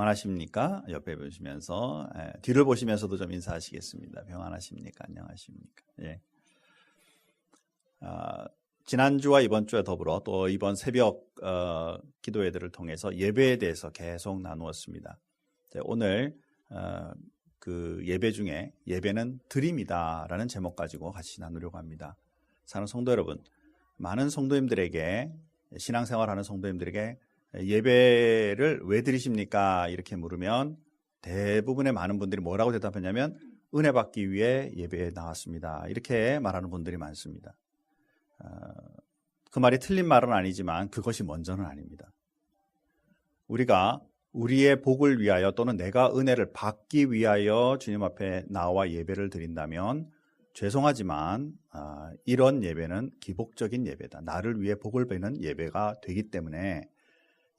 평안하십니까? 옆에 보시면서 뒤를 보시면서도 좀 인사하시겠습니다. 평안하십니까? 안녕하십니까? 예. 지난주와 이번 주에 더불어 또 이번 새벽 기도회들을 통해서 예배에 대해서 계속 나누었습니다. 오늘 그 예배 중에 예배는 드림이다라는 제목 가지고 같이 나누려고 합니다. 사랑하는 성도 여러분, 많은 성도님들에게 신앙생활하는 성도님들에게 예배를 왜 드리십니까? 이렇게 물으면 대부분의 많은 분들이 뭐라고 대답하냐면 은혜 받기 위해 예배에 나왔습니다. 이렇게 말하는 분들이 많습니다. 그 말이 틀린 말은 아니지만 그것이 먼저는 아닙니다. 우리가 우리의 복을 위하여 또는 내가 은혜를 받기 위하여 주님 앞에 나와 예배를 드린다면 죄송하지만 이런 예배는 기복적인 예배다. 나를 위해 복을 베는 예배가 되기 때문에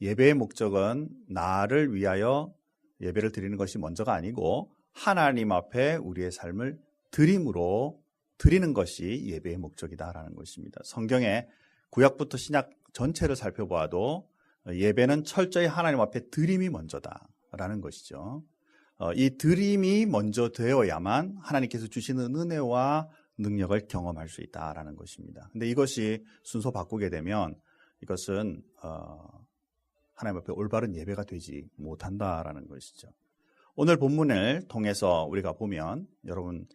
예배의 목적은 나를 위하여 예배를 드리는 것이 먼저가 아니고 하나님 앞에 우리의 삶을 드림으로 드리는 것이 예배의 목적이다라는 것입니다. 성경의 구약부터 신약 전체를 살펴보아도 예배는 철저히 하나님 앞에 드림이 먼저다라는 것이죠. 이 드림이 먼저 되어야만 하나님께서 주시는 은혜와 능력을 경험할 수 있다라는 것입니다. 근데 이것이 순서 바꾸게 되면 이것은 하나님 앞에 올바른 예배가 되지 못한다라는 것이죠. 오늘 본문을 통해서 우리가 보면 여러분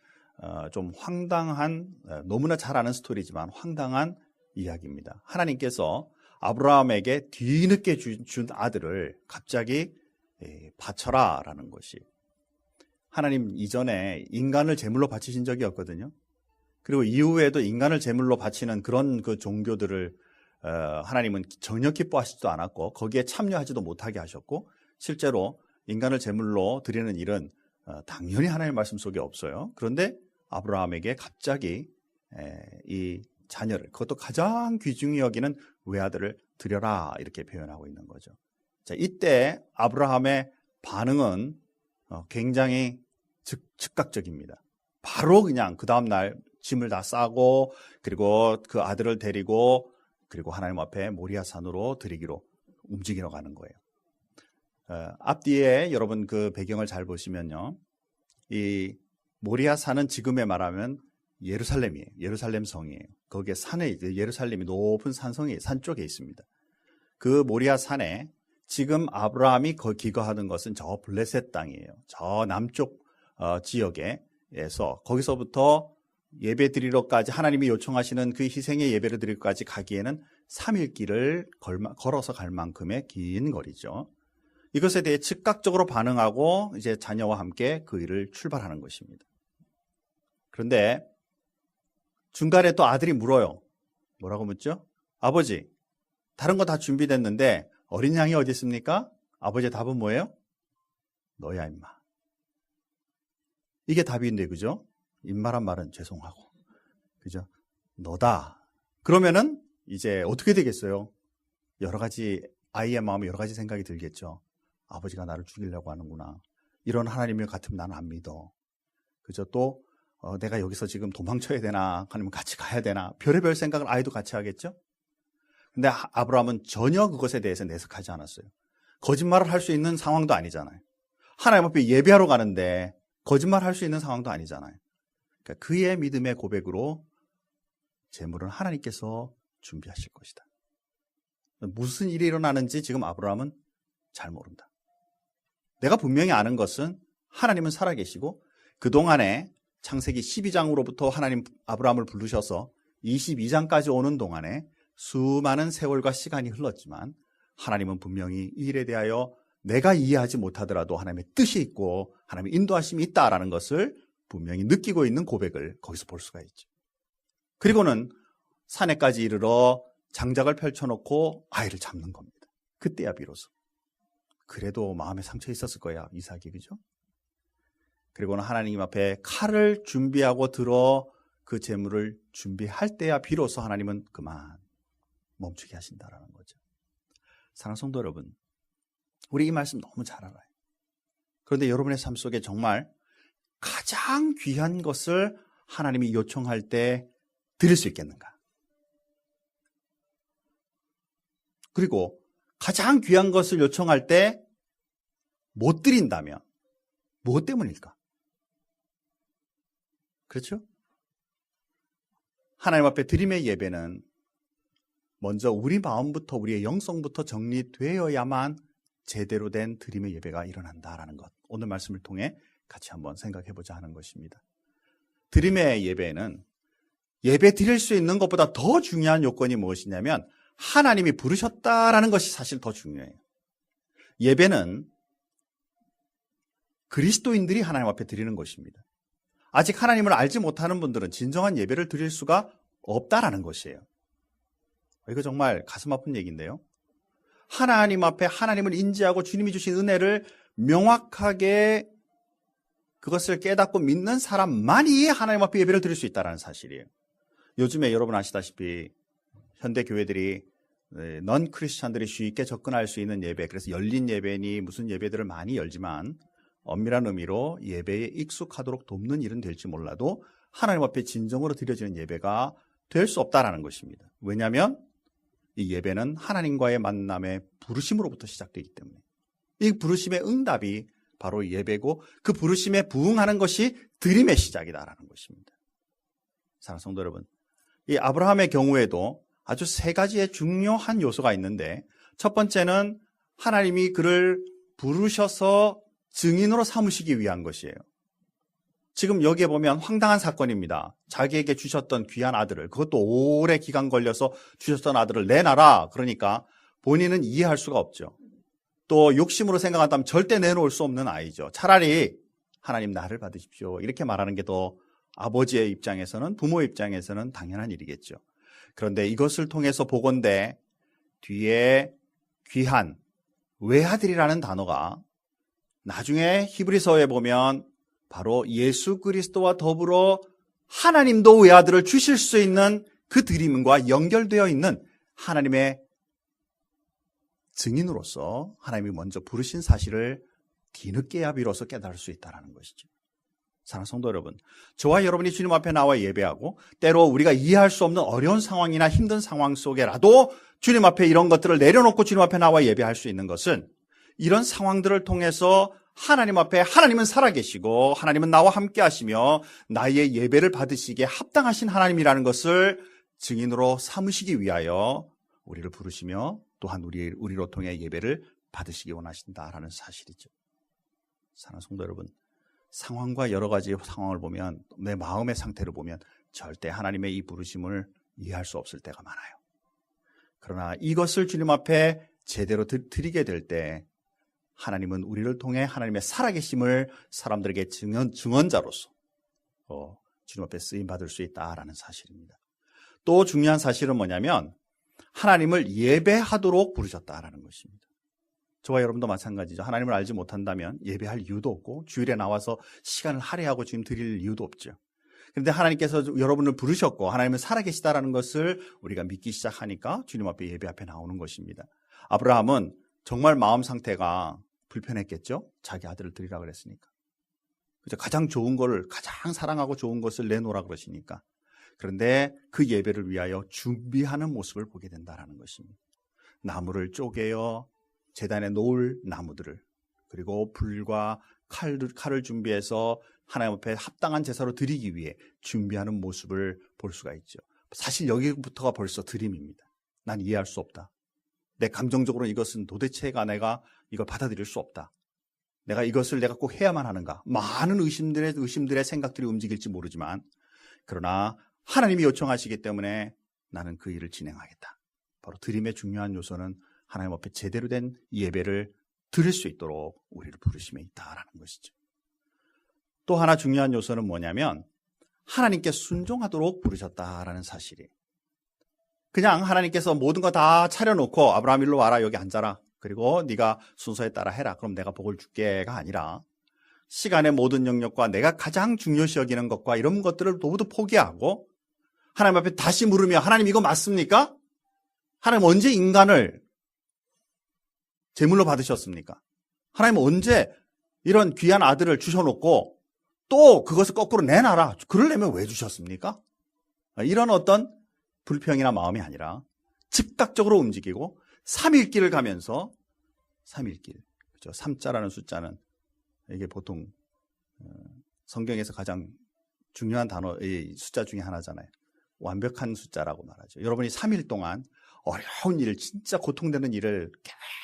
좀 황당한, 너무나 잘 아는 스토리지만 황당한 이야기입니다. 하나님께서 아브라함에게 뒤늦게 준 아들을 갑자기 바쳐라 라는 것이, 하나님 이전에 인간을 제물로 바치신 적이 없거든요. 그리고 이후에도 인간을 제물로 바치는 그런 그 종교들을 하나님은 전혀 기뻐하시지도 않았고 거기에 참여하지도 못하게 하셨고, 실제로 인간을 제물로 드리는 일은 당연히 하나님의 말씀 속에 없어요. 그런데 아브라함에게 갑자기 이 자녀를, 그것도 가장 귀중히 여기는 외아들을 드려라 이렇게 표현하고 있는 거죠. 자, 이때 아브라함의 반응은 굉장히 즉각적입니다. 바로 그냥 그 다음날 짐을 다 싸고 그리고 그 아들을 데리고 그리고 하나님 앞에 모리아 산으로 드리기로 움직이러 가는 거예요. 앞뒤에 여러분 그 배경을 잘 보시면요, 이 모리아 산은 지금에 말하면 예루살렘이에요. 예루살렘 성이에요. 거기에 산에, 예루살렘이 높은 산성이 산 쪽에 있습니다. 그 모리아 산에 지금 아브라함이 기거하는 것은 저 블레셋 땅이에요. 저 남쪽 지역에서 거기서부터 예배 드리러까지 하나님이 요청하시는 그 희생의 예배를 드리러까지 가기에는 3일 길을 걸어서 갈 만큼의 긴 거리죠. 이것에 대해 즉각적으로 반응하고 이제 자녀와 함께 그 일을 출발하는 것입니다. 그런데 중간에 또 아들이 물어요. 뭐라고 묻죠? 아버지, 다른 거 다 준비됐는데 어린 양이 어디 있습니까? 아버지의 답은 뭐예요? 너야 임마. 이게 답인데, 그죠? 임마란 말은 죄송하고, 그죠? 너다. 그러면은 이제 어떻게 되겠어요? 여러 가지, 아이의 마음에 여러 가지 생각이 들겠죠. 아버지가 나를 죽이려고 하는구나. 이런 하나님을 같으면 나는 안 믿어. 그죠? 또 내가 여기서 지금 도망쳐야 되나, 아니면 같이 가야 되나, 별의별 생각을 아이도 같이 하겠죠? 근데 아브라함은 전혀 그것에 대해서 내색하지 않았어요. 거짓말을 할 수 있는 상황도 아니잖아요. 하나님 앞에 예배하러 가는데 거짓말할 수 있는 상황도 아니잖아요. 그러니까 그의 믿음의 고백으로 재물은 하나님께서 준비하실 것이다. 무슨 일이 일어나는지 지금 아브라함은 잘 모른다. 내가 분명히 아는 것은 하나님은 살아계시고 그동안에 창세기 12장으로부터 하나님 아브라함을 부르셔서 22장까지 오는 동안에 수많은 세월과 시간이 흘렀지만 하나님은 분명히 이 일에 대하여 내가 이해하지 못하더라도 하나님의 뜻이 있고 하나님의 인도하심이 있다라는 것을 분명히 느끼고 있는 고백을 거기서 볼 수가 있죠. 그리고는 산에까지 이르러 장작을 펼쳐놓고 아이를 잡는 겁니다. 그때야 비로소. 그래도 마음에 상처 있었을 거야, 이삭이, 그죠? 그리고는 하나님 앞에 칼을 준비하고 들어 그 제물을 준비할 때야 비로소 하나님은 그만 멈추게 하신다라는 거죠. 사랑하는 성도 여러분, 우리 이 말씀 너무 잘 알아요. 그런데 여러분의 삶 속에 정말 가장 귀한 것을 하나님이 요청할 때 드릴 수 있겠는가? 그리고 가장 귀한 것을 요청할 때 못 드린다면 무엇 때문일까? 그렇죠? 하나님 앞에 드림의 예배는 먼저 우리 마음부터 우리의 영성부터 정리되어야만 제대로 된 드림의 예배가 일어난다라는 것, 오늘 말씀을 통해 같이 한번 생각해 보자 하는 것입니다. 드림의 예배는 예배 드릴 수 있는 것보다 더 중요한 요건이 무엇이냐면 하나님이 부르셨다라는 것이 사실 더 중요해요. 예배는 그리스도인들이 하나님 앞에 드리는 것입니다. 아직 하나님을 알지 못하는 분들은 진정한 예배를 드릴 수가 없다라는 것이에요. 이거 정말 가슴 아픈 얘기인데요. 하나님 앞에 하나님을 인지하고 주님이 주신 은혜를 명확하게 그것을 깨닫고 믿는 사람만이 하나님 앞에 예배를 드릴 수 있다는 사실이에요. 요즘에 여러분 아시다시피 현대 교회들이 넌 크리스찬들이 쉽게 접근할 수 있는 예배, 그래서 열린 예배니 무슨 예배들을 많이 열지만 엄밀한 의미로 예배에 익숙하도록 돕는 일은 될지 몰라도 하나님 앞에 진정으로 드려지는 예배가 될 수 없다라는 것입니다. 왜냐하면 이 예배는 하나님과의 만남의 부르심으로부터 시작되기 때문에 이 부르심의 응답이 바로 예배고 그 부르심에 부응하는 것이 드림의 시작이다라는 것입니다. 사랑하는 성도 여러분, 이 아브라함의 경우에도 아주 세 가지의 중요한 요소가 있는데 첫 번째는 하나님이 그를 부르셔서 증인으로 삼으시기 위한 것이에요. 지금 여기에 보면 황당한 사건입니다. 자기에게 주셨던 귀한 아들을, 그것도 오래 기간 걸려서 주셨던 아들을 내놔라. 그러니까 본인은 이해할 수가 없죠. 또 욕심으로 생각한다면 절대 내놓을 수 없는 아이죠. 차라리 하나님 나를 받으십시오. 이렇게 말하는 게 더 아버지의 입장에서는, 부모의 입장에서는 당연한 일이겠죠. 그런데 이것을 통해서 보건대 뒤에 귀한 외아들이라는 단어가 나중에 히브리서에 보면 바로 예수 그리스도와 더불어 하나님도 외아들을 주실 수 있는 그 드림과 연결되어 있는 하나님의 증인으로서 하나님이 먼저 부르신 사실을 뒤늦게야 비로소 깨달을 수 있다는 것이죠. 사랑하는 성도 여러분, 저와 여러분이 주님 앞에 나와 예배하고 때로 우리가 이해할 수 없는 어려운 상황이나 힘든 상황 속에라도 주님 앞에 이런 것들을 내려놓고 주님 앞에 나와 예배할 수 있는 것은 이런 상황들을 통해서 하나님 앞에 하나님은 살아계시고 하나님은 나와 함께 하시며 나의 예배를 받으시기에 합당하신 하나님이라는 것을 증인으로 삼으시기 위하여 우리를 부르시며 또한 우리로 통해 예배를 받으시기 원하신다라는 사실이죠. 사랑하는 성도 여러분, 상황과 여러 가지 상황을 보면, 내 마음의 상태를 보면 절대 하나님의 이 부르심을 이해할 수 없을 때가 많아요. 그러나 이것을 주님 앞에 제대로 드리게 될 때 하나님은 우리를 통해 하나님의 살아계심을 사람들에게 증언자로서 주님 앞에 쓰임받을 수 있다라는 사실입니다. 또 중요한 사실은 뭐냐면 하나님을 예배하도록 부르셨다라는 것입니다. 저와 여러분도 마찬가지죠. 하나님을 알지 못한다면 예배할 이유도 없고 주일에 나와서 시간을 할애하고 주님 드릴 이유도 없죠. 그런데 하나님께서 여러분을 부르셨고 하나님은 살아계시다라는 것을 우리가 믿기 시작하니까 주님 앞에 예배 앞에 나오는 것입니다. 아브라함은 정말 마음 상태가 불편했겠죠. 자기 아들을 드리라 그랬으니까. 그죠? 가장 좋은 거를, 가장 사랑하고 좋은 것을 내놓으라 그러시니까. 그런데 그 예배를 위하여 준비하는 모습을 보게 된다는 것입니다. 나무를 쪼개어 제단에 놓을 나무들을, 그리고 불과 칼을 준비해서 하나님 앞에 합당한 제사로 드리기 위해 준비하는 모습을 볼 수가 있죠. 사실 여기부터가 벌써 드림입니다. 난 이해할 수 없다. 내 감정적으로 이것은 도대체가 내가 이걸 받아들일 수 없다. 내가 이것을 내가 꼭 해야만 하는가. 많은 의심들의 생각들이 움직일지 모르지만, 그러나 하나님이 요청하시기 때문에 나는 그 일을 진행하겠다. 바로 드림의 중요한 요소는 하나님 앞에 제대로 된 예배를 드릴 수 있도록 우리를 부르심에 있다라는 것이죠. 또 하나 중요한 요소는 뭐냐면 하나님께 순종하도록 부르셨다라는 사실이에요. 그냥 하나님께서 모든 거 다 차려놓고 아브라함 일로 와라, 여기 앉아라, 그리고 네가 순서에 따라 해라, 그럼 내가 복을 줄게가 아니라 시간의 모든 영역과 내가 가장 중요시 여기는 것과 이런 것들을 모두 포기하고 하나님 앞에 다시 물으며, 하나님 이거 맞습니까? 하나님 언제 인간을 제물로 받으셨습니까? 하나님 언제 이런 귀한 아들을 주셔놓고 또 그것을 거꾸로 내놔라, 그러려면 왜 주셨습니까? 이런 어떤 불평이나 마음이 아니라 즉각적으로 움직이고 3일길을 가면서 3일길, 저 3자라는 숫자는 이게 보통 성경에서 가장 중요한 단어의 숫자 중에 하나잖아요. 완벽한 숫자라고 말하죠. 여러분이 3일 동안 어려운 일, 진짜 고통되는 일을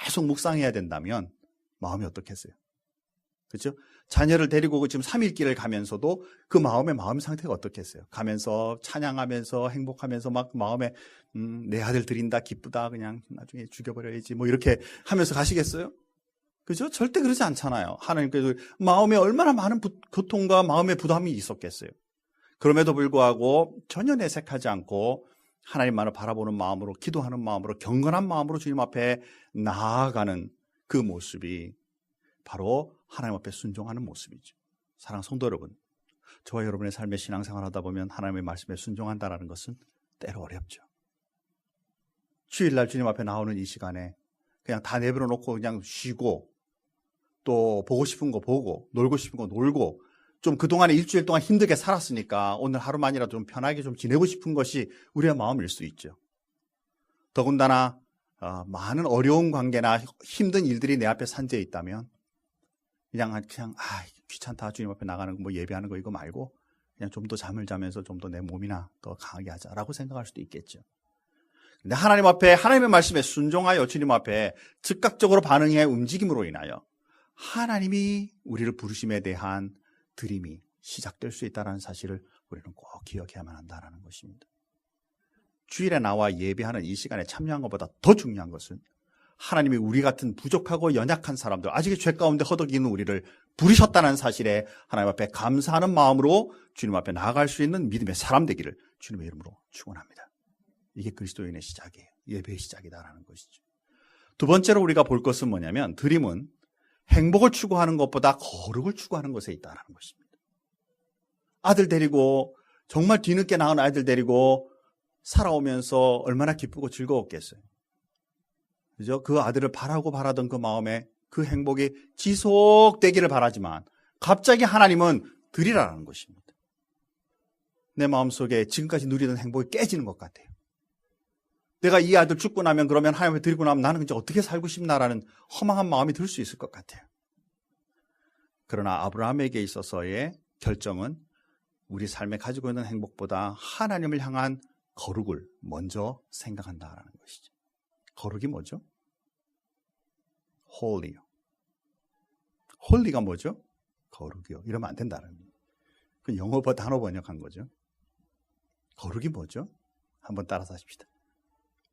계속 묵상해야 된다면 마음이 어떻겠어요? 그렇죠? 자녀를 데리고 지금 3일 길을 가면서도 그 마음 상태가 어떻겠어요? 가면서 찬양하면서 행복하면서 막 마음에 내 아들 드린다, 기쁘다, 그냥 나중에 죽여버려야지 뭐 이렇게 하면서 가시겠어요? 그죠? 절대 그러지 않잖아요. 하나님께서 마음에 얼마나 많은 고통과 마음의 부담이 있었겠어요. 그럼에도 불구하고 전혀 내색하지 않고 하나님만을 바라보는 마음으로, 기도하는 마음으로, 경건한 마음으로 주님 앞에 나아가는 그 모습이 바로 하나님 앞에 순종하는 모습이죠. 사랑하는 성도 여러분, 저와 여러분의 삶의 신앙생활 하다 보면 하나님의 말씀에 순종한다는 것은 때로 어렵죠. 주일날 주님 앞에 나오는 이 시간에 그냥 다 내버려 놓고 그냥 쉬고 또 보고 싶은 거 보고 놀고 싶은 거 놀고 좀 그동안에 일주일 동안 힘들게 살았으니까 오늘 하루만이라도 좀 편하게 좀 지내고 싶은 것이 우리의 마음일 수 있죠. 더군다나 많은 어려운 관계나 힘든 일들이 내 앞에 산재해 있다면 그냥 귀찮다, 주님 앞에 나가는 거 뭐 예배하는 거 이거 말고 그냥 좀 더 잠을 자면서 좀 더 내 몸이나 더 강하게 하자라고 생각할 수도 있겠죠. 근데 하나님 앞에, 하나님의 말씀에 순종하여 주님 앞에 즉각적으로 반응해 움직임으로 인하여 하나님이 우리를 부르심에 대한 드림이 시작될 수 있다는 사실을 우리는 꼭 기억해야만 한다는 것입니다. 주일에 나와 예배하는 이 시간에 참여한 것보다 더 중요한 것은 하나님이 우리 같은 부족하고 연약한 사람들, 아직 죄 가운데 허덕이는 우리를 부르셨다는 사실에 하나님 앞에 감사하는 마음으로 주님 앞에 나아갈 수 있는 믿음의 사람 되기를 주님의 이름으로 축원합니다. 이게 그리스도인의 시작이에요. 예배의 시작이다라는 것이죠. 두 번째로 우리가 볼 것은 뭐냐면 드림은 행복을 추구하는 것보다 거룩을 추구하는 것에 있다는 것입니다. 아들 데리고 정말 뒤늦게 낳은 아이들 데리고 살아오면서 얼마나 기쁘고 즐거웠겠어요. 그죠? 그 아들을 바라던 그 마음에 그 행복이 지속되기를 바라지만 갑자기 하나님은 드리라는 것입니다. 내 마음속에 지금까지 누리던 행복이 깨지는 것 같아요. 내가 이 아들 죽고 나면 그러면 하나님께 드리고 나면 나는 이제 어떻게 살고 싶나라는 허망한 마음이 들 수 있을 것 같아요. 그러나 아브라함에게 있어서의 결정은 우리 삶에 가지고 있는 행복보다 하나님을 향한 거룩을 먼저 생각한다라는 것이죠. 거룩이 뭐죠? holy요. holy가 뭐죠? 거룩이요. 이러면 안 된다는 거예요. 그 영어 단어 번역한 거죠. 거룩이 뭐죠? 한번 따라서 하십시다.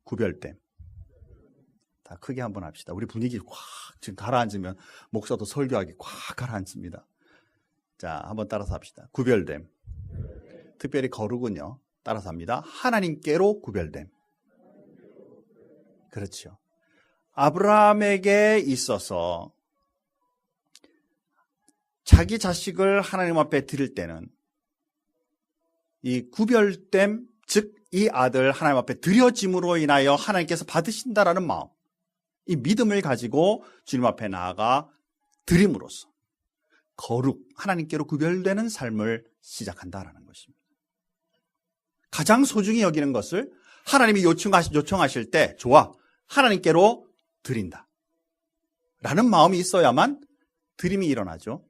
구별됨. 다 크게 한번 합시다. 우리 분위기 확 지금 가라앉으면 목사도 설교하기 확 가라앉습니다. 자, 한번 따라서 합시다. 구별됨. 특별히 거룩은요. 따라서 합니다. 하나님께로 구별됨. 그렇죠. 아브라함에게 있어서 자기 자식을 하나님 앞에 드릴 때는 이 구별됨, 즉 이 아들 하나님 앞에 드려짐으로 인하여 하나님께서 받으신다라는 마음, 이 믿음을 가지고 주님 앞에 나아가 드림으로써 거룩, 하나님께로 구별되는 삶을 시작한다라는 것입니다. 가장 소중히 여기는 것을 하나님이 요청하실 때 좋아, 하나님께로 드린다 라는 마음이 있어야만 드림이 일어나죠.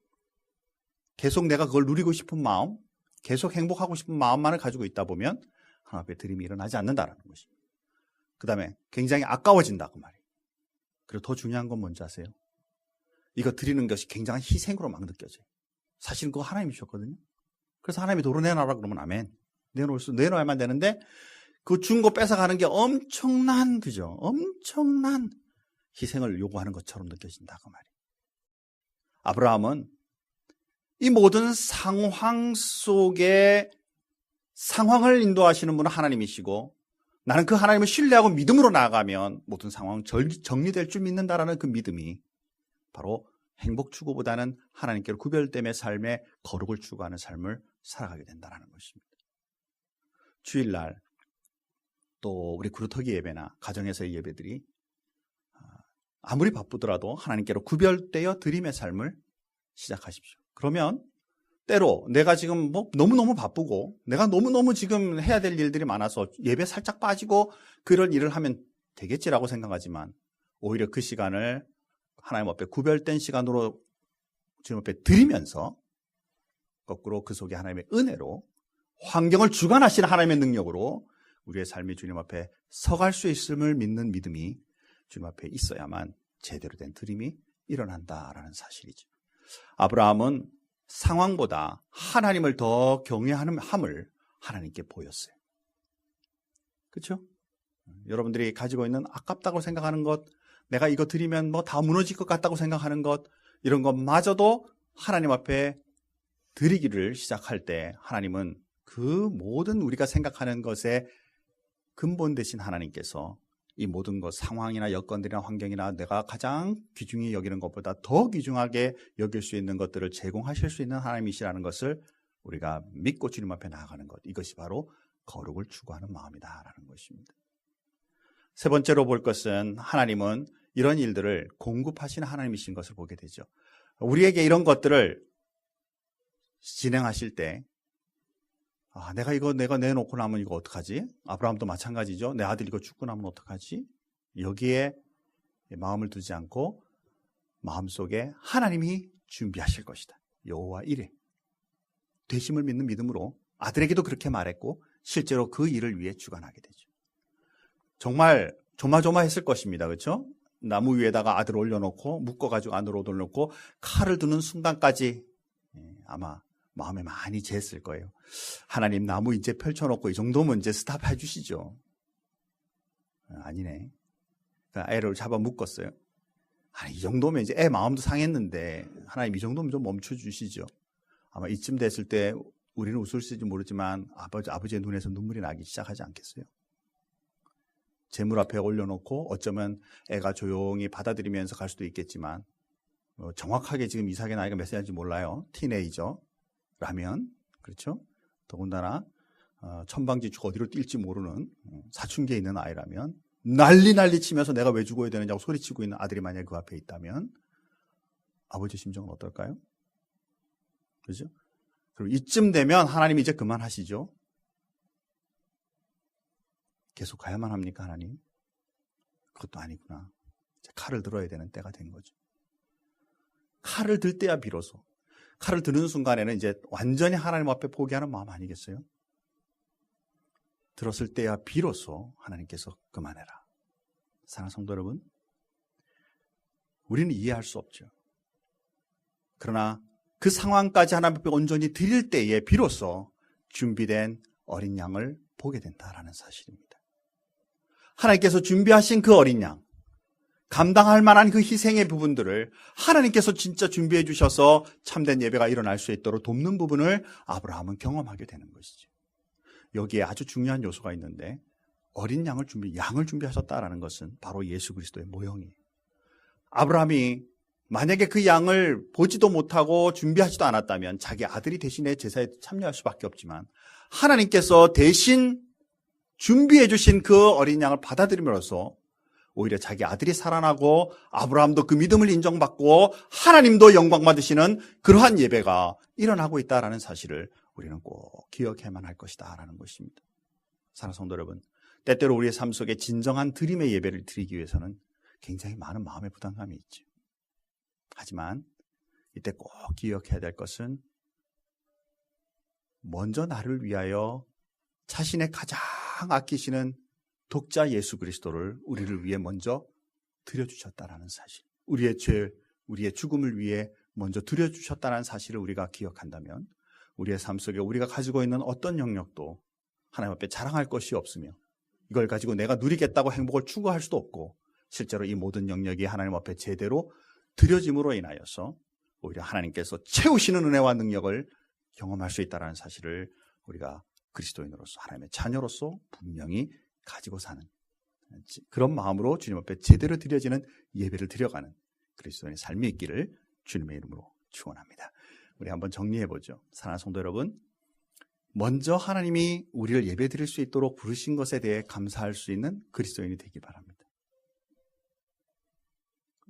계속 내가 그걸 누리고 싶은 마음, 계속 행복하고 싶은 마음만을 가지고 있다 보면 하나님 앞에 드림이 일어나지 않는다는 것입니다. 그 다음에 굉장히 아까워진다 그 말이에요. 그리고 더 중요한 건 뭔지 아세요? 이거 드리는 것이 굉장한 희생으로 막 느껴져요. 사실은 그거 하나님이 주셨거든요. 그래서 하나님이 도로 내놔라 그러면 아멘. 내놓아야만 되는데 그 준 거 뺏어가는 게 엄청난, 그죠? 엄청난 희생을 요구하는 것처럼 느껴진다 그 말이에요. 아브라함은 이 모든 상황 속에 상황을 인도하시는 분은 하나님이시고 나는 그 하나님을 신뢰하고 믿음으로 나아가면 모든 상황 정리될 줄 믿는다라는 그 믿음이 바로 행복 추구보다는 하나님께로 구별됨의 삶에 거룩을 추구하는 삶을 살아가게 된다는 것입니다. 주일날 또 우리 그루터기 예배나 가정에서의 예배들이 아무리 바쁘더라도 하나님께로 구별되어 드림의 삶을 시작하십시오. 그러면 때로 내가 지금 너무너무 바쁘고 내가 너무너무 지금 해야 될 일들이 많아서 예배 살짝 빠지고 그런 일을 하면 되겠지라고 생각하지만 오히려 그 시간을 하나님 앞에 구별된 시간으로 주님 앞에 드리면서 거꾸로 그 속에 하나님의 은혜로 환경을 주관하시는 하나님의 능력으로 우리의 삶이 주님 앞에 서갈 수 있음을 믿는 믿음이 주님 앞에 있어야만 제대로 된 드림이 일어난다라는 사실이죠. 아브라함은 상황보다 하나님을 더 경외함을 하나님께 보였어요. 그렇죠? 여러분들이 가지고 있는 아깝다고 생각하는 것, 내가 이거 드리면 뭐 다 무너질 것 같다고 생각하는 것, 이런 것마저도 하나님 앞에 드리기를 시작할 때 하나님은 그 모든 우리가 생각하는 것의 근본 되신 하나님께서 이 모든 것, 상황이나 여건들이나 환경이나 내가 가장 귀중히 여기는 것보다 더 귀중하게 여길 수 있는 것들을 제공하실 수 있는 하나님이시라는 것을 우리가 믿고 주님 앞에 나아가는 것, 이것이 바로 거룩을 추구하는 마음이다라는 것입니다. 세 번째로 볼 것은 하나님은 이런 일들을 공급하시는 하나님이신 것을 보게 되죠. 우리에게 이런 것들을 진행하실 때 내가 내놓고 나면 이거 어떡하지? 아브라함도 마찬가지죠. 내 아들 이거 죽고 나면 어떡하지? 여기에 마음을 두지 않고 마음속에 하나님이 준비하실 것이다. 여호와 이레. 되심을 믿는 믿음으로 아들에게도 그렇게 말했고 실제로 그 일을 위해 주관하게 되죠. 정말 조마조마했을 것입니다. 그렇죠? 나무 위에다가 아들 올려놓고 묶어가지고 안으로 돌려놓고 칼을 두는 순간까지 아마 마음에 많이 재했을 거예요. 하나님 나무 이제 펼쳐놓고 이 정도면 이제 스탑해 주시죠. 아니네. 그러니까 애를 잡아 묶었어요. 이 정도면 이제 애 마음도 상했는데 하나님 이 정도면 좀 멈춰 주시죠. 아마 이쯤 됐을 때 우리는 웃을지 모르지만 아버지의 눈에서 눈물이 나기 시작하지 않겠어요? 재물 앞에 올려놓고 어쩌면 애가 조용히 받아들이면서 갈 수도 있겠지만 정확하게 지금 이삭의 나이가 몇 살인지 몰라요. 티네이저라면 그렇죠? 더군다나 천방지축 어디로 뛸지 모르는 사춘기에 있는 아이라면 난리 치면서 내가 왜 죽어야 되느냐고 소리치고 있는 아들이 만약에 그 앞에 있다면 아버지 심정은 어떨까요? 그렇죠? 그리고 이쯤 되면 하나님이 이제 그만하시죠. 계속 가야만 합니까 하나님? 그것도 아니구나. 이제 칼을 들어야 되는 때가 된 거죠. 칼을 들 때야 비로소. 칼을 드는 순간에는 이제 완전히 하나님 앞에 포기하는 마음 아니겠어요? 들었을 때야 비로소 하나님께서 그만해라. 사랑하는 성도 여러분, 우리는 이해할 수 없죠. 그러나 그 상황까지 하나님 앞에 온전히 드릴 때에 비로소 준비된 어린 양을 보게 된다라는 사실입니다. 하나님께서 준비하신 그 어린 양, 감당할 만한 그 희생의 부분들을 하나님께서 진짜 준비해 주셔서 참된 예배가 일어날 수 있도록 돕는 부분을 아브라함은 경험하게 되는 것이죠. 여기에 아주 중요한 요소가 있는데 어린 양을 준비하셨다라는 것은 바로 예수 그리스도의 모형이에요. 아브라함이 만약에 그 양을 보지도 못하고 준비하지도 않았다면 자기 아들이 대신에 제사에 참여할 수밖에 없지만 하나님께서 대신 준비해 주신 그 어린 양을 받아들임으로써 오히려 자기 아들이 살아나고 아브라함도 그 믿음을 인정받고 하나님도 영광 받으시는 그러한 예배가 일어나고 있다는 사실을 우리는 꼭 기억해야만 할 것이다라는 것입니다. 사랑하는 성도 여러분, 때때로 우리의 삶 속에 진정한 드림의 예배를 드리기 위해서는 굉장히 많은 마음의 부담감이 있죠. 하지만 이때 꼭 기억해야 될 것은 먼저 나를 위하여 자신의 가장 아끼시는 독자 예수 그리스도를 우리를 위해 먼저 드려주셨다는 사실, 우리의 죄, 우리의 죽음을 위해 먼저 드려주셨다는 사실을 우리가 기억한다면 우리의 삶 속에 우리가 가지고 있는 어떤 영역도 하나님 앞에 자랑할 것이 없으며 이걸 가지고 내가 누리겠다고 행복을 추구할 수도 없고 실제로 이 모든 영역이 하나님 앞에 제대로 드려짐으로 인하여서 오히려 하나님께서 채우시는 은혜와 능력을 경험할 수 있다는 사실을 우리가 그리스도인으로서 하나님의 자녀로서 분명히 가지고 사는 그런 마음으로 주님 앞에 제대로 드려지는 예배를 드려가는 그리스도인의 삶이 있기를 주님의 이름으로 축원합니다. 우리 한번 정리해보죠. 사랑하는 성도 여러분, 먼저 하나님이 우리를 예배 드릴 수 있도록 부르신 것에 대해 감사할 수 있는 그리스도인이 되기 바랍니다.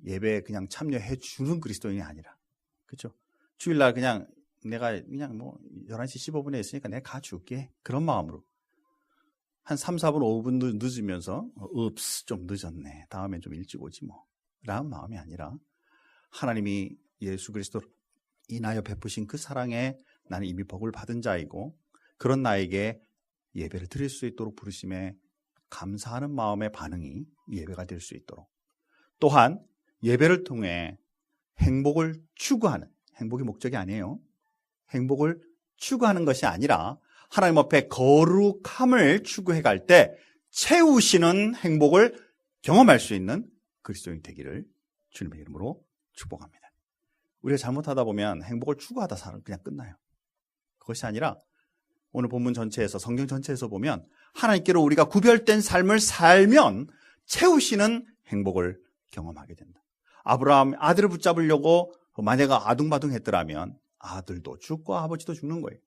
예배에 그냥 참여해 주는 그리스도인이 아니라, 그렇죠? 주일날 내가 뭐 11시 15분에 있으니까 내가 가줄게. 그런 마음으로 한 3, 4분, 5분 늦으면서 읍스 좀 늦었네. 다음엔 좀 일찍 오지 뭐. 라는 마음이 아니라 하나님이 예수 그리스도로 인하여 베푸신 그 사랑에 나는 이미 복을 받은 자이고 그런 나에게 예배를 드릴 수 있도록 부르심에 감사하는 마음의 반응이 예배가 될 수 있도록, 또한 예배를 통해 행복을 추구하는, 행복이 목적이 아니에요. 행복을 추구하는 것이 아니라 하나님 앞에 거룩함을 추구해 갈 때 채우시는 행복을 경험할 수 있는 그리스도인이 되기를 주님의 이름으로 축복합니다. 우리가 잘못하다 보면 행복을 추구하다 살아 그냥 끝나요. 그것이 아니라 오늘 본문 전체에서, 성경 전체에서 보면 하나님께로 우리가 구별된 삶을 살면 채우시는 행복을 경험하게 된다. 아브라함 아들을 붙잡으려고 만약에 아둥바둥했더라면 아들도 죽고 아버지도 죽는 거예요.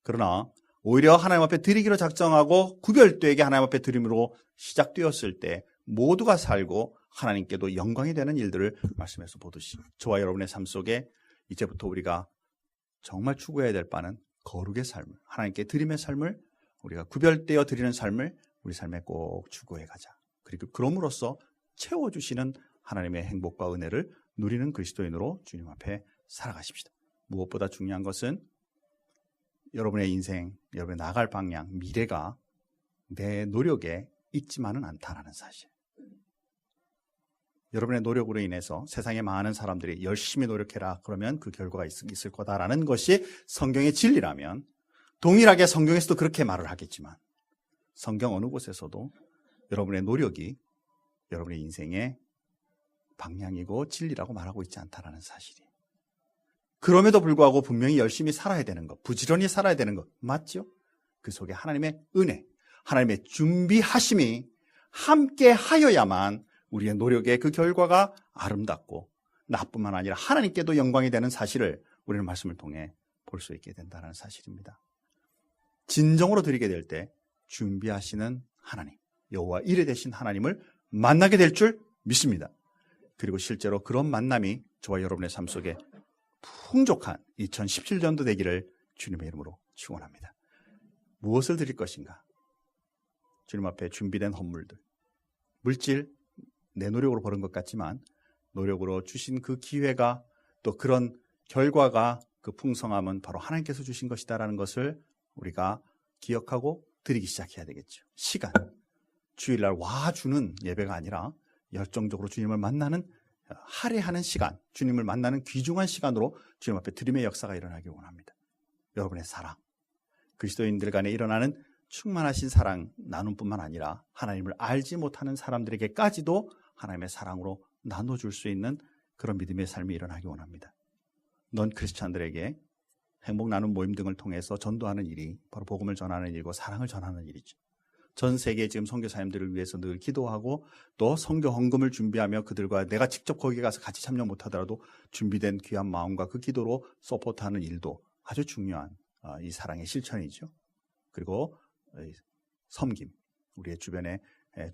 그러나 오히려 하나님 앞에 드리기로 작정하고 구별되게 하나님 앞에 드림으로 시작되었을 때 모두가 살고 하나님께도 영광이 되는 일들을 말씀해서 보듯이 저와 여러분의 삶 속에 이제부터 우리가 정말 추구해야 될 바는 거룩의 삶을, 하나님께 드림의 삶을, 우리가 구별되어 드리는 삶을 우리 삶에 꼭 추구해 가자. 그리고 그럼으로써 채워주시는 하나님의 행복과 은혜를 누리는 그리스도인으로 주님 앞에 살아가십시다. 무엇보다 중요한 것은 여러분의 인생, 여러분의 나갈 방향, 미래가 내 노력에 있지만은 않다라는 사실. 여러분의 노력으로 인해서 세상의 많은 사람들이 열심히 노력해라 그러면 그 결과가 있을 거다라는 것이 성경의 진리라면 동일하게 성경에서도 그렇게 말을 하겠지만 성경 어느 곳에서도 여러분의 노력이 여러분의 인생의 방향이고 진리라고 말하고 있지 않다라는 사실이에요. 그럼에도 불구하고 분명히 열심히 살아야 되는 것, 부지런히 살아야 되는 것 맞죠? 그 속에 하나님의 은혜, 하나님의 준비하심이 함께 하여야만 우리의 노력의 그 결과가 아름답고 나뿐만 아니라 하나님께도 영광이 되는 사실을 우리는 말씀을 통해 볼 수 있게 된다는 사실입니다. 진정으로 드리게 될 때 준비하시는 하나님, 여호와 이레 되신 하나님을 만나게 될 줄 믿습니다. 그리고 실제로 그런 만남이 저와 여러분의 삶 속에 풍족한 2017년도 되기를 주님의 이름으로 축원합니다. 무엇을 드릴 것인가? 주님 앞에 준비된 헌물들, 물질, 내 노력으로 버는 것 같지만 노력으로 주신 그 기회가 또 그런 결과가 그 풍성함은 바로 하나님께서 주신 것이다라는 것을 우리가 기억하고 드리기 시작해야 되겠죠. 시간, 주일날 와주는 예배가 아니라 열정적으로 주님을 만나는 할애하는 시간, 주님을 만나는 귀중한 시간으로 주님 앞에 드림의 역사가 일어나길 원합니다. 여러분의 사랑, 그리스도인들 간에 일어나는 충만하신 사랑 나눔뿐만 아니라 하나님을 알지 못하는 사람들에게까지도 하나님의 사랑으로 나눠줄 수 있는 그런 믿음의 삶이 일어나기 원합니다. 넌 크리스찬들에게 행복 나눔 모임 등을 통해서 전도하는 일이 바로 복음을 전하는 일이고 사랑을 전하는 일이죠. 전 세계 지금 선교사님들을 위해서 늘 기도하고 또 선교 헌금을 준비하며 그들과 내가 직접 거기 가서 같이 참여 못하더라도 준비된 귀한 마음과 그 기도로 서포트하는 일도 아주 중요한 이 사랑의 실천이죠. 그리고 섬김, 우리의 주변에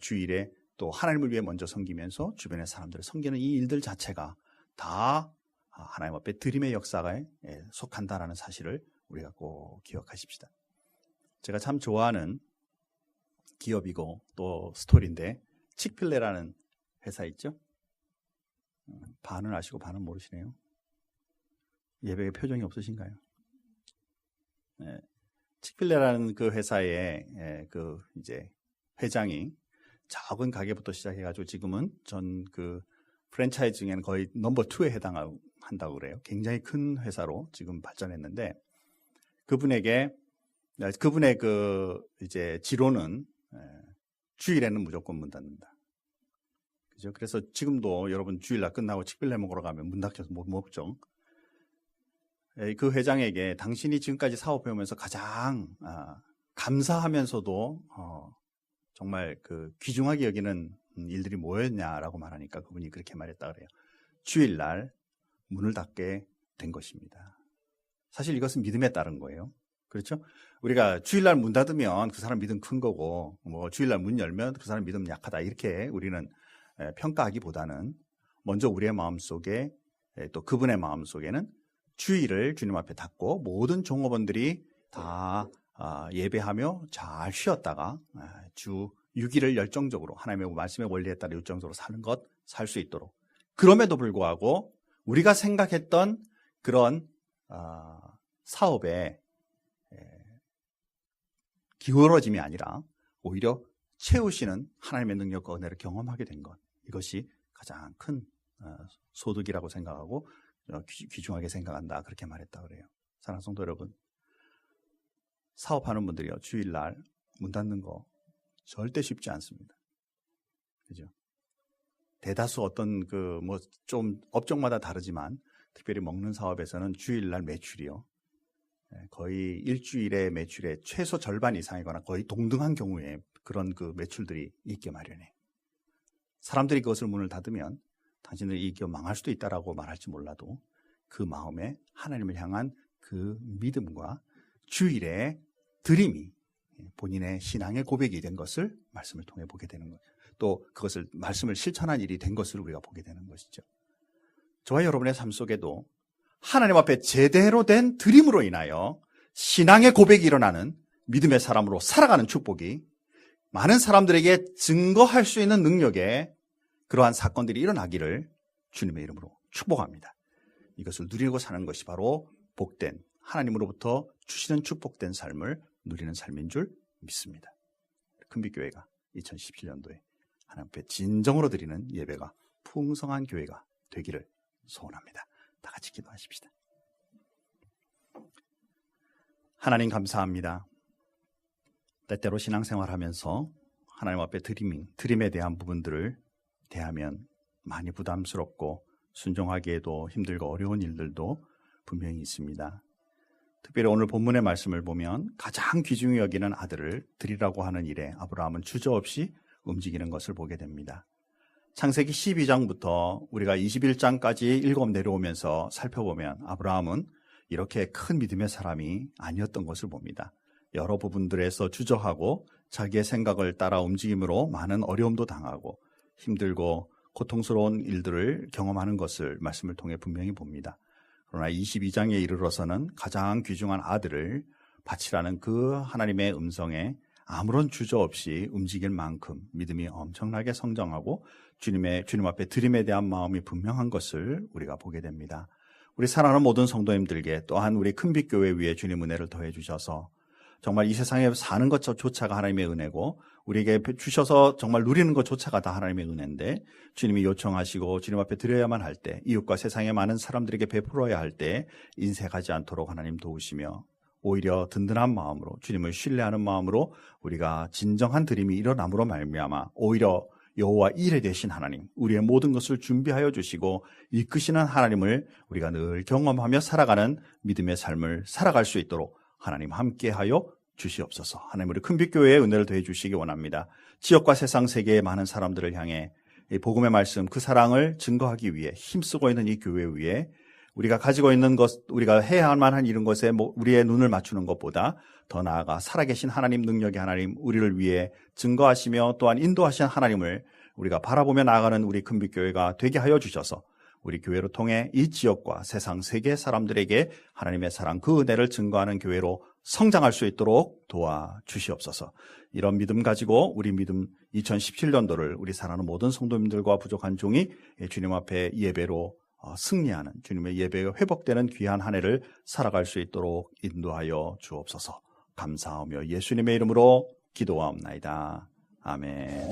주일에 또 하나님을 위해 먼저 섬기면서 주변의 사람들을 섬기는 이 일들 자체가 다 하나님 앞에 드림의 역사에 속한다라는 사실을 우리가 꼭 기억하십시다. 제가 참 좋아하는 기업이고 또 스토리인데 칙필레라는 회사 있죠? 반은 아시고 반은 모르시네요. 예배에 표정이 없으신가요? 네. 칙필레라는 그 회사의 그 이제 회장이 작은 가게부터 시작해가지고 지금은 전 그 프랜차이즈 중에는 거의 넘버 2에 해당한다고 그래요. 굉장히 큰 회사로 지금 발전했는데 그분의 그 이제 지로는 주일에는 무조건 문 닫는다. 그죠? 그래서 지금도 여러분 주일날 끝나고 칙필레 먹으러 가면 문 닫혀서 못 먹죠. 그 회장에게 당신이 지금까지 사업해오면서 가장 감사하면서도 정말 그 귀중하게 여기는 일들이 뭐였냐라고 말하니까 그분이 그렇게 말했다 그래요. 주일날 문을 닫게 된 것입니다. 사실 이것은 믿음에 따른 거예요. 그렇죠? 우리가 주일날 문 닫으면 그 사람 믿음 큰 거고 뭐 주일날 문 열면 그 사람 믿음 약하다 이렇게 우리는 평가하기보다는 먼저 우리의 마음속에 또 그분의 마음속에는 주일을 주님 앞에 닫고 모든 종업원들이 다 예배하며 잘 쉬었다가 주 6일을 열정적으로 하나님의 말씀의 원리에 따라 열정적으로 사는 것 살 수 있도록, 그럼에도 불구하고 우리가 생각했던 그런 사업에 기울어짐이 아니라 오히려 채우시는 하나님의 능력과 은혜를 경험하게 된 것, 이것이 가장 큰 소득이라고 생각하고 귀중하게 생각한다, 그렇게 말했다 그래요. 사랑하는 성도 여러분, 사업하는 분들이요, 주일날 문 닫는 거 절대 쉽지 않습니다. 그죠? 대다수 어떤 좀 업종마다 다르지만 특별히 먹는 사업에서는 주일날 매출이요, 거의 일주일의 매출의 최소 절반 이상이거나 거의 동등한 경우에 그런 매출들이 있게 마련해. 사람들이 그것을 문을 닫으면 당신들이 이 기업 망할 수도 있다라고 말할지 몰라도 그 마음에 하나님을 향한 그 믿음과 주일의 드림이 본인의 신앙의 고백이 된 것을 말씀을 통해 보게 되는 거예요. 또 그것을 말씀을 실천한 일이 된 것을 우리가 보게 되는 것이죠. 저와 여러분의 삶 속에도 하나님 앞에 제대로 된 드림으로 인하여 신앙의 고백이 일어나는 믿음의 사람으로 살아가는 축복이 많은 사람들에게 증거할 수 있는 능력의 그러한 사건들이 일어나기를 주님의 이름으로 축복합니다. 이것을 누리고 사는 것이 바로 복된, 하나님으로부터 주시는 축복된 삶을 누리는 삶인 줄 믿습니다. 큰빛교회가 2017년도에 하나님 앞에 진정으로 드리는 예배가 풍성한 교회가 되기를 소원합니다. 다 같이 기도하십시다. 하나님 감사합니다. 때때로 신앙생활하면서 하나님 앞에 드림에 대한 부분들을 대하면 많이 부담스럽고 순종하기에도 힘들고 어려운 일들도 분명히 있습니다. 특별히 오늘 본문의 말씀을 보면 가장 귀중히 여기는 아들을 드리라고 하는 일에 아브라함은 주저없이 움직이는 것을 보게 됩니다. 창세기 12장부터 우리가 21장까지 읽어 내려오면서 살펴보면 아브라함은 이렇게 큰 믿음의 사람이 아니었던 것을 봅니다. 여러 부분들에서 주저하고 자기의 생각을 따라 움직임으로 많은 어려움도 당하고 힘들고 고통스러운 일들을 경험하는 것을 말씀을 통해 분명히 봅니다. 그러나 22장에 이르러서는 가장 귀중한 아들을 바치라는 그 하나님의 음성에 아무런 주저 없이 움직일 만큼 믿음이 엄청나게 성장하고 주님 앞에 드림에 대한 마음이 분명한 것을 우리가 보게 됩니다. 우리 사랑하는 모든 성도님들께 또한 우리 큰빛교회 위에 주님 은혜를 더해 주셔서 정말 이 세상에 사는 것조차가 하나님의 은혜고 우리에게 주셔서 정말 누리는 것조차가 다 하나님의 은혜인데 주님이 요청하시고 주님 앞에 드려야만 할 때, 이웃과 세상의 많은 사람들에게 베풀어야 할 때 인색하지 않도록 하나님 도우시며 오히려 든든한 마음으로 주님을 신뢰하는 마음으로 우리가 진정한 드림이 일어남으로 말미암아 오히려 여호와 일에 되신 하나님, 우리의 모든 것을 준비하여 주시고 이끄시는 하나님을 우리가 늘 경험하며 살아가는 믿음의 삶을 살아갈 수 있도록 하나님 함께하여 주시옵소서. 하나님, 우리 큰빛교회에 은혜를 더해 주시기 원합니다. 지역과 세상 세계의 많은 사람들을 향해 이 복음의 말씀, 그 사랑을 증거하기 위해 힘쓰고 있는 이 교회 위에 우리가 가지고 있는 것, 우리가 해야 할 만한 이런 것에 우리의 눈을 맞추는 것보다 더 나아가 살아계신 하나님, 능력의 하나님, 우리를 위해 증거하시며 또한 인도하신 하나님을 우리가 바라보며 나아가는 우리 큰빛교회가 되게 하여 주셔서 우리 교회를 통해 이 지역과 세상 세계 사람들에게 하나님의 사랑, 그 은혜를 증거하는 교회로 성장할 수 있도록 도와주시옵소서. 이런 믿음 가지고 우리 믿음 2017년도를 우리 사랑하는 모든 성도님들과 부족한 종이 주님 앞에 예배로 승리하는, 주님의 예배가 회복되는 귀한 한 해를 살아갈 수 있도록 인도하여 주옵소서. 감사하며 예수님의 이름으로 기도하옵나이다. 아멘.